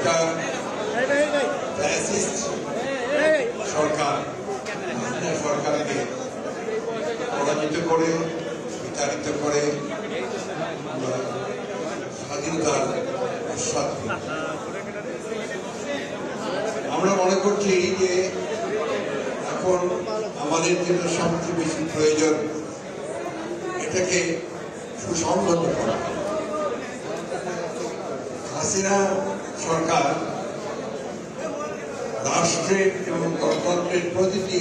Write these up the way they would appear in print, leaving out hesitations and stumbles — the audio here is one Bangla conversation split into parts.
একটা সরকার সরকারকে পরাজিত করে বিতাড়িত করে স্বাধীনতার আস্বাদ আমরা মনে করছি যে এখন আমাদের যেটা সবচেয়ে বেশি প্রয়োজন এটাকে সুসংহত করা। হাসিনা সরকার রাষ্ট্রের এবং গণতন্ত্রের প্রতিটি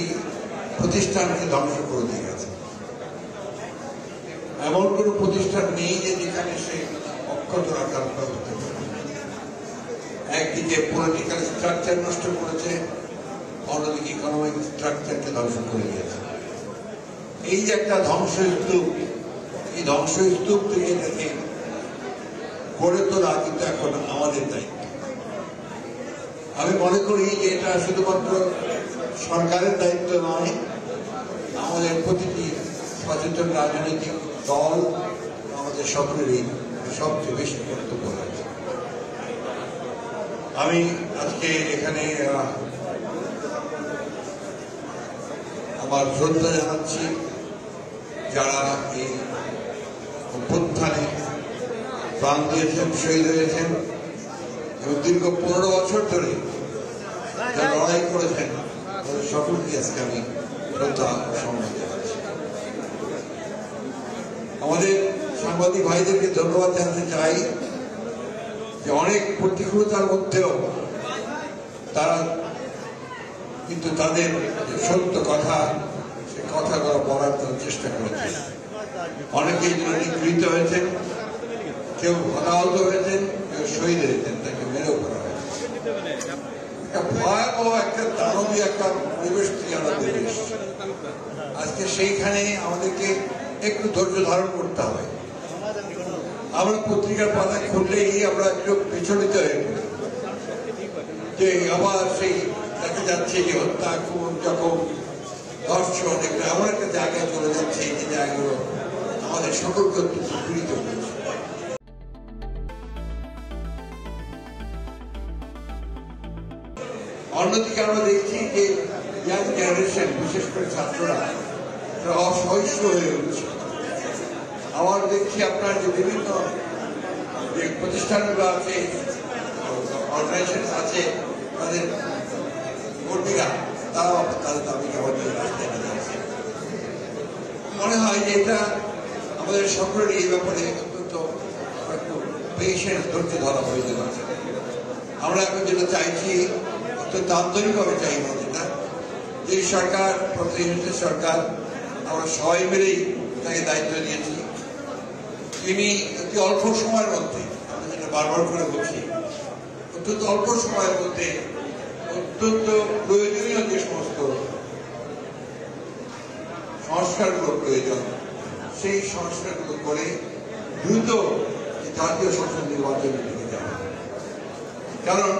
প্রতিষ্ঠানকে ধ্বংস করে দিয়ে গেছে। এমন কোন প্রতিষ্ঠান নেই যে যেখানে সে অক্ষত রাখার করতে পারে। একদিকে পলিটিক্যাল স্ট্রাকচার নষ্ট করেছে, অন্যদিকে ইকোনমিক স্ট্রাকচারকে ধ্বংস করে দিয়েছে। এই যে একটা ধ্বংসস্তূপ, এই ধ্বংসস্তূপ থেকে এটাকে গড়ে তোলা কিন্তু এখন আমাদের দায়িত্ব। আমি মনে করি যে এটা শুধুমাত্র সরকারের দায়িত্ব নয়, আমাদের প্রতিটি সচেতন রাজনৈতিক দল আমাদের সকলেরই সবচেয়ে বেশি কর্তব্য রয়েছে। আমি আজকে এখানে আমার শ্রদ্ধা জানাচ্ছি যারা এই অভ্যুত্থানে প্রাণ দিয়েছেন, শহীদ হয়েছেন এবং দীর্ঘ 15 বছর ধরে যারা লড়াই করেছেন তাদের সকলকে আজকে আমি শ্রদ্ধা সম্মান জানাচ্ছি। আমাদের সাংবাদিক ভাইদেরকে ধন্যবাদ জানাতে চাই যে অনেক প্রতিকূলতার মধ্যেও তারা কিন্তু তাদের সত্য কথা, সে কথাগুলো বলার জন্য চেষ্টা করেছেন। অনেকে এই জন্য নিগৃহীত হয়েছেন, কেউ হতাহত হয়েছেন, কেউ শহীদ হয়েছেন, তাকে মেরেও করা হয়েছে। একটা ভয়াবহ একটা দানবী একটা পরিবেশ থেকে আমাদের দেশ। আজকে সেইখানে আমাদেরকে একটু ধৈর্য ধারণ করতে হবে। আমরা পত্রিকার পাতা খুললেই আমরা একটু বিচলিত হয়ে পড়ি যে আবার সেই দেখা যাচ্ছে যে হত্যা, খুন, জখম, ধর্ষণ এগুলো এমন একটা জায়গায় চলে যাচ্ছে যে জায়গাগুলো আমাদের সকলকে অত্যন্ত পীড়িত করছে। অন্যদিকে আমরা দেখছি যে ইয়াং জেনারেশন, বিশেষ করে ছাত্ররা অসহিষ্ণু হয়ে উঠছে। আবার দেখছি আপনার যে বিভিন্ন যে প্রতিষ্ঠানগুলো আছে, অর্গানাইজেশন আছে, তাদের কর্মীরা তারাও তাদের দাবিকে আমাদের রাস্তায় নিয়ে যাচ্ছে। মনে হয় যে এটা আমাদের সকলের এই ব্যাপারে অত্যন্ত একটু পেশেন্স, ধৈর্য ধরা প্রয়োজন আছে। আমরা এখন যেটা চাইছি অত্যন্ত আন্তরিকভাবে চাই না, যেটা যে সরকার, প্রতিনিধি সরকার, আমরা সবাই মিলেই তাকে দায়িত্ব দিয়েছি। তিনি অতি অল্প সময়ের মধ্যে, আমরা যেটা বারবার করে বলছি, অত্যন্ত অল্প সময়ের মধ্যে অত্যন্ত প্রয়োজনীয় যে সমস্ত সংস্কারগুলো প্রয়োজন, সেই সংস্কারগুলো করে দ্রুত জাতীয় সংসদ নির্বাচনের দিকে যাওয়া। কারণ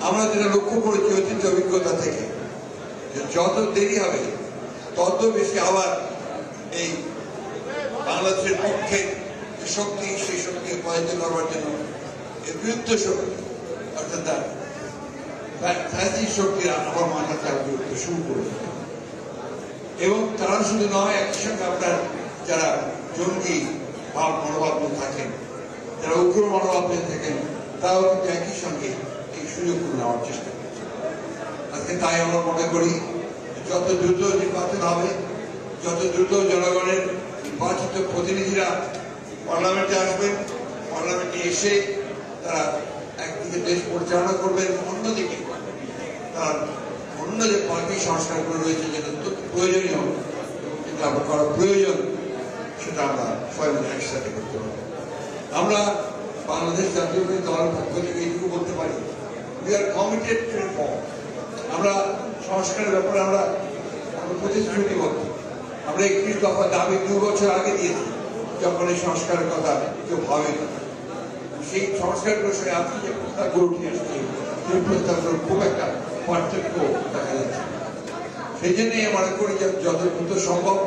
আমরা যেটা লক্ষ্য করেছি অতীত অভিজ্ঞতা থেকে, যে যত দেরি হবে তত বেশি আবার এই বাংলাদেশের পক্ষে শক্তি, সেই শক্তিকে পরাজিত করবার জন্য এর বিরুদ্ধ শক্তি, অর্থাৎ শক্তিরা আবার মাথা চাপতে শুরু করেছে। এবং তারা শুধু নয়, একই সঙ্গে আপনার যারা জঙ্গি ভাব মনোভাব থাকেন, যারা উগ্র মনোভাব থাকেন, তারাও কিন্তু একই সঙ্গে এই সুযোগগুলো নেওয়ার চেষ্টা করছে। আজকে তাই আমরা মনে করি যত দ্রুত নির্বাচন হবে, যত দ্রুত জনগণের নির্বাচিত প্রতিনিধিরা পার্লামেন্টে আসবেন, পার্লামেন্টে এসে তারা একদিকে দেশ পরিচালনা করবেন, অন্যদিকে তারা অন্য যে পার্টি সংস্কারগুলো রয়েছে যেটা অত্যন্ত প্রয়োজনীয় এবং যেটা করা প্রয়োজন, সেটা আমরা সবাই মিলে একসাথে করতে পারি। আমরা বাংলাদেশ জাতীয়তাবাদী দলের পক্ষ থেকে এইটুকু বলতে পারি, we are committed two reform. আমরা সংস্কারের ব্যাপারে আমরা প্রতিশ্রুতিবদ্ধ। আমরা 21 দফা দাবি 2 বছর আগে দিয়েছি, যখন এই সংস্কারের কথা কেউ ভাবে না। সেই সংস্কারগুলোর সঙ্গে আপনি যে প্রস্তাবগুলো উঠে আসছে, সেই প্রস্তাবগুলোর খুব একটা পার্থক্য দেখা যাচ্ছে। সেই জন্যই মনে করি যে যত দ্রুত সম্ভব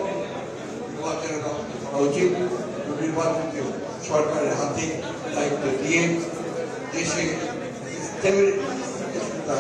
নির্বাচনের ব্যবস্থা করা উচিত। নির্বাচনকে সরকারের হাতে দায়িত্ব দিয়ে দেশে টেবিল কিছুটা